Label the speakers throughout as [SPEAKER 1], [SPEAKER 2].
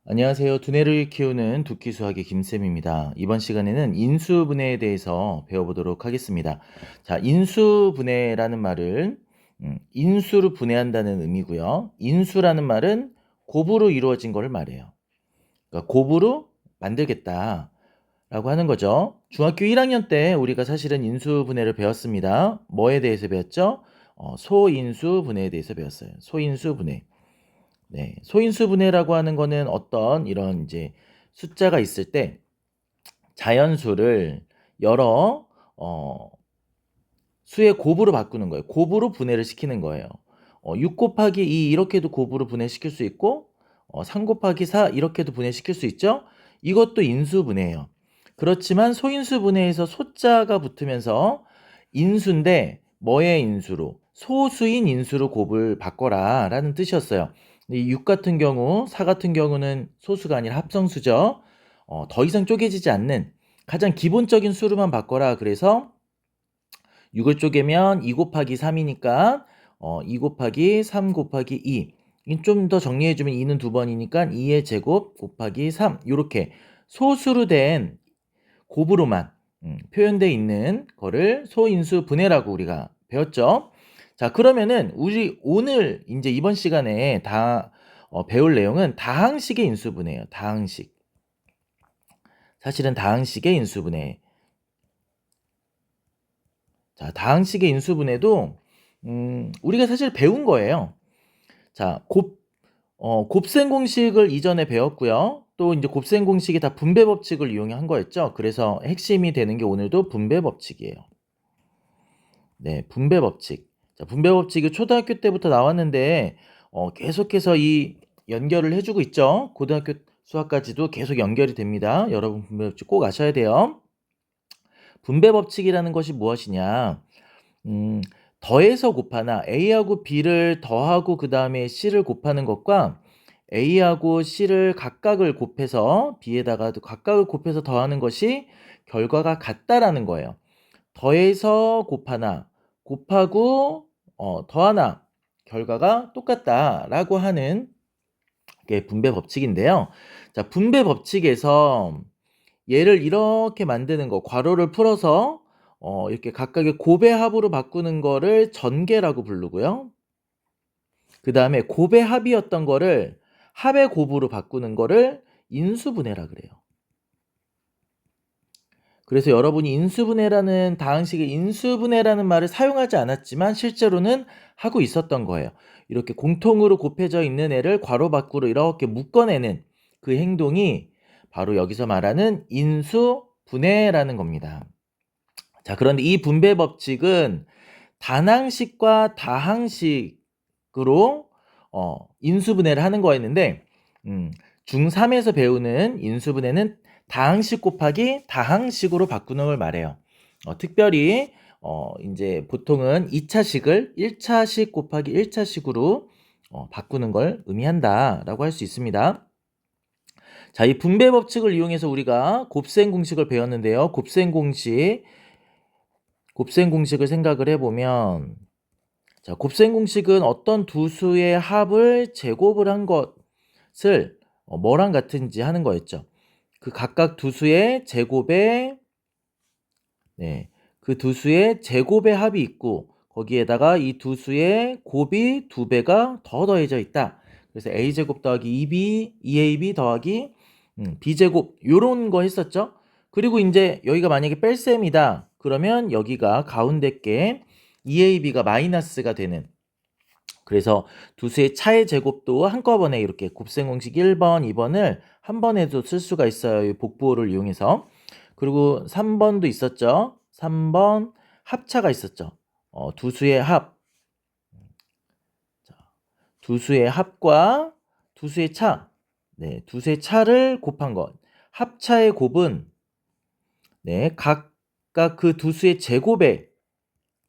[SPEAKER 1] 안녕하세요. 두뇌를 키우는 두끼수학의 김쌤입니다. 이번 시간에는 인수분해에 대해서 배워보도록 하겠습니다. 자, 인수분해라는 말은 인수로 분해한다는 의미고요. 인수라는 말은 곱으로 이루어진 것을 말해요. 그러니까 곱으로 만들겠다라고 하는 거죠. 중학교 1학년 때 우리가 사실은 인수분해를 배웠습니다. 뭐에 대해서 배웠죠? 소인수분해에 대해서 배웠어요. 소인수분해. 네, 소인수분해라고 하는 거는 어떤 이런 이제 숫자가 있을 때 자연수를 여러 수의 곱으로 바꾸는 거예요. 곱으로 분해를 시키는 거예요. 6 곱하기 2 이렇게도 곱으로 분해시킬 수 있고 3 곱하기 4 이렇게도 분해시킬 수 있죠. 이것도 인수분해예요. 그렇지만 소인수분해에서 소자가 붙으면서 인수인데 뭐의 인수로? 소수인 인수로 곱을 바꿔라 라는 뜻이었어요. 이 6 같은 경우, 4 같은 경우는 소수가 아니라 합성수죠. 더 이상 쪼개지지 않는 가장 기본적인 수로만 바꿔라. 그래서 6을 쪼개면 2 곱하기 3이니까 2 곱하기 3 곱하기 2. 좀 더 정리해주면 2는 2번이니까 2의 제곱 곱하기 3. 이렇게 소수로 된 곱으로만 표현되어 있는 거를 소인수 분해라고 우리가 배웠죠. 자, 그러면은 우리 오늘 이제 이번 시간에 배울 내용은 다항식의 인수분해예요. 다항식. 사실은 다항식의 인수분해. 자, 다항식의 인수분해도 우리가 사실 배운 거예요. 자, 곱셈 공식을 이전에 배웠고요. 또 이제 곱셈 공식이 다 분배 법칙을 이용한 거였죠. 그래서 핵심이 되는 게 오늘도 분배 법칙이에요. 네, 분배 법칙. 자, 분배 법칙이 초등학교 때부터 나왔는데 계속해서 이 연결을 해주고 있죠. 고등학교 수학까지도 계속 연결이 됩니다. 여러분 분배 법칙 꼭 아셔야 돼요. 분배 법칙이라는 것이 무엇이냐? 음, 더해서 곱하나 A하고 B를 더하고 그 다음에 C를 곱하는 것과 A하고 C를 각각을 곱해서 B에다가 각각을 곱해서 더하는 것이 결과가 같다라는 거예요. 더해서 곱하나 곱하고 더하나 결과가 똑같다라고 하는 게 분배 법칙인데요. 자, 분배 법칙에서 얘를 이렇게 만드는 거, 괄호를 풀어서 이렇게 각각의 곱의 합으로 바꾸는 거를 전개라고 부르고요. 그 다음에 곱의 합이었던 거를 합의 곱으로 바꾸는 거를 인수분해라 그래요. 그래서 여러분이 인수분해라는 다항식의 인수분해라는 말을 사용하지 않았지만 실제로는 하고 있었던 거예요. 이렇게 공통으로 곱해져 있는 애를 괄호 밖으로 이렇게 묶어내는 그 행동이 바로 여기서 말하는 인수분해라는 겁니다. 자, 그런데 이 분배 법칙은 단항식과 다항식으로 인수분해를 하는 거였는데 중3에서 배우는 인수분해는 다항식 곱하기 다항식으로 바꾸는 걸 말해요. 특별히 이제 보통은 2차식을 1차식 곱하기 1차식으로 바꾸는 걸 의미한다라고 할 수 있습니다. 자, 이 분배 법칙을 이용해서 우리가 곱셈 공식을 배웠는데요. 곱셈 공식을 생각을 해보면, 자, 곱셈 공식은 어떤 두 수의 합을 제곱을 한 것을 뭐랑 같은지 하는 거였죠. 그 각각 두 수의 제곱에 그 두 수의 제곱의 합이 있고 거기에다가 이 두 수의 곱이 2배가 더 더해져 있다. 그래서 a제곱 더하기 2ab 더하기 b제곱 요런 거 했었죠. 그리고 이제 여기가 만약에 뺄셈이다. 그러면 여기가 가운데 게 2ab가 마이너스가 되는, 그래서 두 수의 차의 제곱도 한꺼번에 이렇게 곱셈 공식 1번, 2번을 한 번에도 쓸 수가 있어요. 이 복부호를 이용해서. 그리고 3번도 있었죠. 3번 합차가 있었죠. 두 수의 합. 자, 두 수의 합과 두 수의 차. 네, 두 수의 차를 곱한 것. 합차의 곱은 각각 그 두 수의 제곱의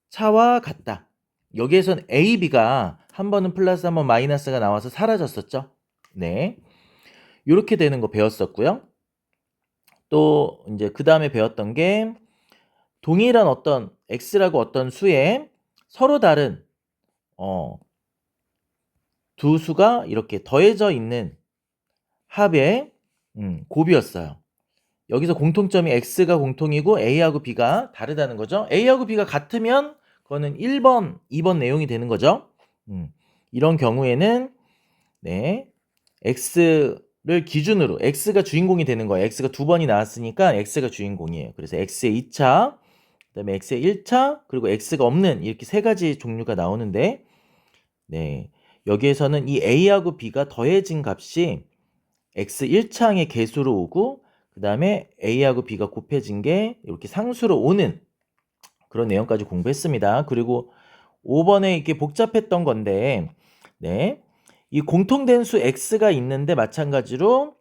[SPEAKER 1] 차와 같다. 여기에선 A, B가 한 번은 플러스 한 번 마이너스가 나와서 사라졌었죠. 네. 이렇게 되는 거 배웠었고요. 또 이제 그 다음에 배웠던 게 동일한 어떤 X라고 어떤 수에 서로 다른 두 수가 이렇게 더해져 있는 합의 곱이었어요. 여기서 공통점이 x가 공통이고 a하고 b가 다르다는 거죠. a하고 b가 같으면 그거는 1번, 2번 내용이 되는 거죠. 이런 경우에는 네, x를 기준으로 x가 주인공이 되는 거예요. x가 두 번이 나왔으니까 x가 주인공이에요. 그래서 x의 2차, 그다음에 x의 1차, 그리고 x가 없는 이렇게 세 가지 종류가 나오는데 네, 여기에서는 이 a하고 b가 더해진 값이 x 1차항의 개수로 오고 그 다음에 a하고 b가 곱해진 게 이렇게 상수로 오는 그런 내용까지 공부했습니다. 그리고 5번에 이렇게 복잡했던 건데 네, 이 공통된 수 x가 있는데 마찬가지로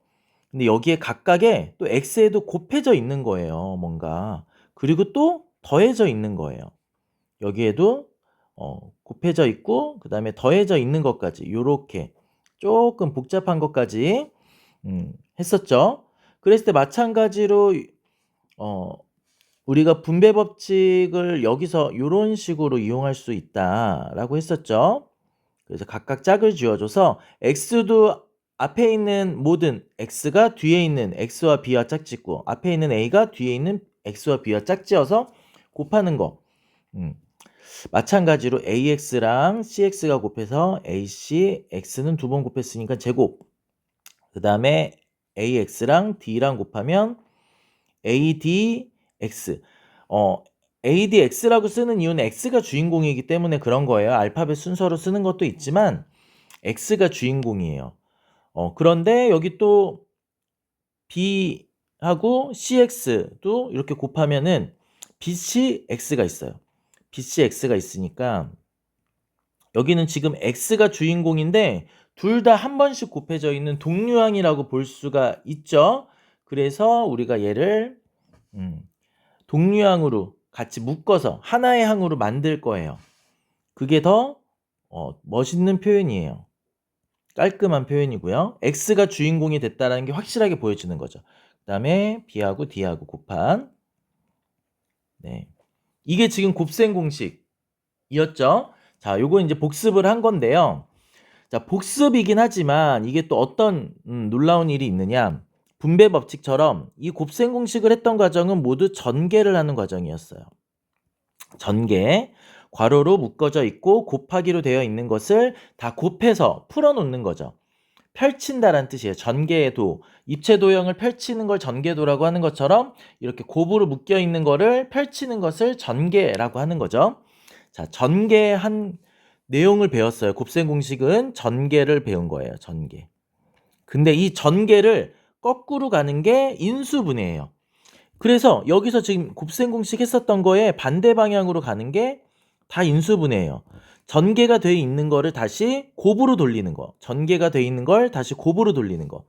[SPEAKER 1] 근데 여기에 각각에 또 x에도 곱해져 있는 거예요. 뭔가. 그리고 또 더해져 있는 거예요. 여기에도 곱해져 있고 그 다음에 더해져 있는 것까지 요렇게 조금 복잡한 것까지 했었죠. 그랬을 때 마찬가지로 우리가 분배 법칙을 여기서 이런 식으로 이용할 수 있다라고 했었죠. 그래서 각각 짝을 지어줘서 x도 앞에 있는 모든 x가 뒤에 있는 x와 b와 짝짓고 앞에 있는 a가 뒤에 있는 x와 b와 짝지어서 곱하는 거. 마찬가지로 ax랑 cx가 곱해서 ac, x는 두 번 곱했으니까 제곱. 그 다음에 ax랑 d랑 곱하면 adx. adx라고 쓰는 이유는 x가 주인공이기 때문에 그런 거예요. 알파벳 순서로 쓰는 것도 있지만 x가 주인공이에요. 그런데 여기 또 b하고 cx도 이렇게 곱하면은 bcx가 있어요. bcx가 있으니까 여기는 지금 x가 주인공인데 둘 다 한 번씩 곱해져 있는 동류항이라고 볼 수가 있죠. 그래서 우리가 얘를 동류항으로 같이 묶어서 하나의 항으로 만들 거예요. 그게 더 멋있는 표현이에요. 깔끔한 표현이고요. x가 주인공이 됐다는 게 확실하게 보여지는 거죠. 그 다음에 b하고 d하고 곱한 네. 이게 지금 곱셈 공식이었죠. 자, 요거 이제 복습을 한 건데요. 자, 복습이긴 하지만 이게 또 어떤 놀라운 일이 있느냐. 분배 법칙처럼 이 곱셈 공식을 했던 과정은 모두 전개를 하는 과정이었어요. 전개. 괄호로 묶어져 있고 곱하기로 되어 있는 것을 다 곱해서 풀어놓는 거죠. 펼친다라는 뜻이에요. 전개도. 입체 도형을 펼치는 걸 전개도라고 하는 것처럼 이렇게 곱으로 묶여 있는 거를 펼치는 것을 전개라고 하는 거죠. 자, 전개한 내용을 배웠어요. 곱셈 공식은 전개를 배운 거예요. 전개. 근데 이 전개를 거꾸로 가는 게 인수분해예요. 그래서 여기서 지금 곱셈 공식 했었던 거에 반대 방향으로 가는 게 다 인수분해예요. 전개가 돼 있는 거를 다시 곱으로 돌리는 거. 전개가 돼 있는 걸 다시 곱으로 돌리는 거.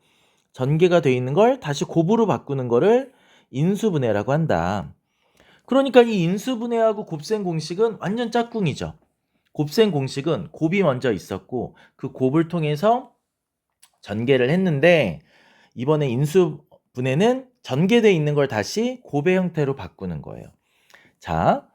[SPEAKER 1] 전개가 돼 있는 걸 다시 곱으로 바꾸는 거를 인수분해라고 한다. 그러니까 이 인수분해하고 곱셈 공식은 완전 짝꿍이죠. 곱셈 공식은 곱이 먼저 있었고 그 곱을 통해서 전개를 했는데 이번에 인수분해는 전개되어 있는 걸 다시 곱의 형태로 바꾸는 거예요. 자,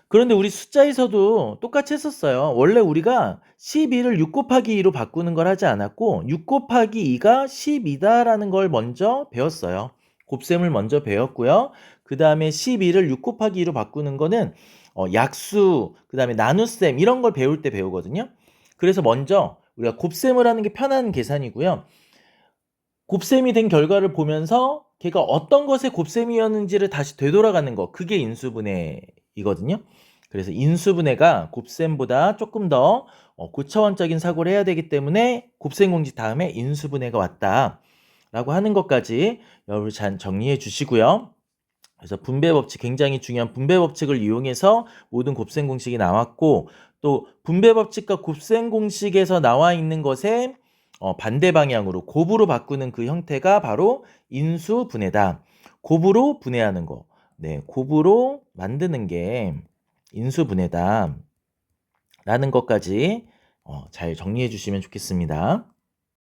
[SPEAKER 1] 그런데 우리 숫자에서도 똑같이 했었어요. 원래 우리가 12를 6 곱하기 2로 바꾸는 걸 하지 않았고 6 곱하기 2가 12다라는 걸 먼저 배웠어요. 곱셈을 먼저 배웠고요. 그 다음에 12를 6 곱하기 2로 바꾸는 거는 약수, 그 다음에 나눗셈 이런 걸 배울 때 배우거든요. 그래서 먼저 우리가 곱셈을 하는 게 편한 계산이고요. 곱셈이 된 결과를 보면서 걔가 어떤 것의 곱셈이었는지를 다시 되돌아가는 거, 그게 인수분해이거든요. 그래서 인수분해가 곱셈보다 조금 더 고차원적인 사고를 해야 되기 때문에 곱셈 공식 다음에 인수분해가 왔다 라고 하는 것까지 여러분 잘 정리해 주시고요. 그래서 분배 법칙, 굉장히 중요한 분배 법칙을 이용해서 모든 곱셈 공식이 나왔고 또 분배 법칙과 곱셈 공식에서 나와 있는 것에 반대 방향으로 곱으로 바꾸는 그 형태가 바로 인수분해다. 곱으로 분해하는 거. 네, 곱으로 만드는 게 인수분해다. 라는 것까지 잘 정리해 주시면 좋겠습니다.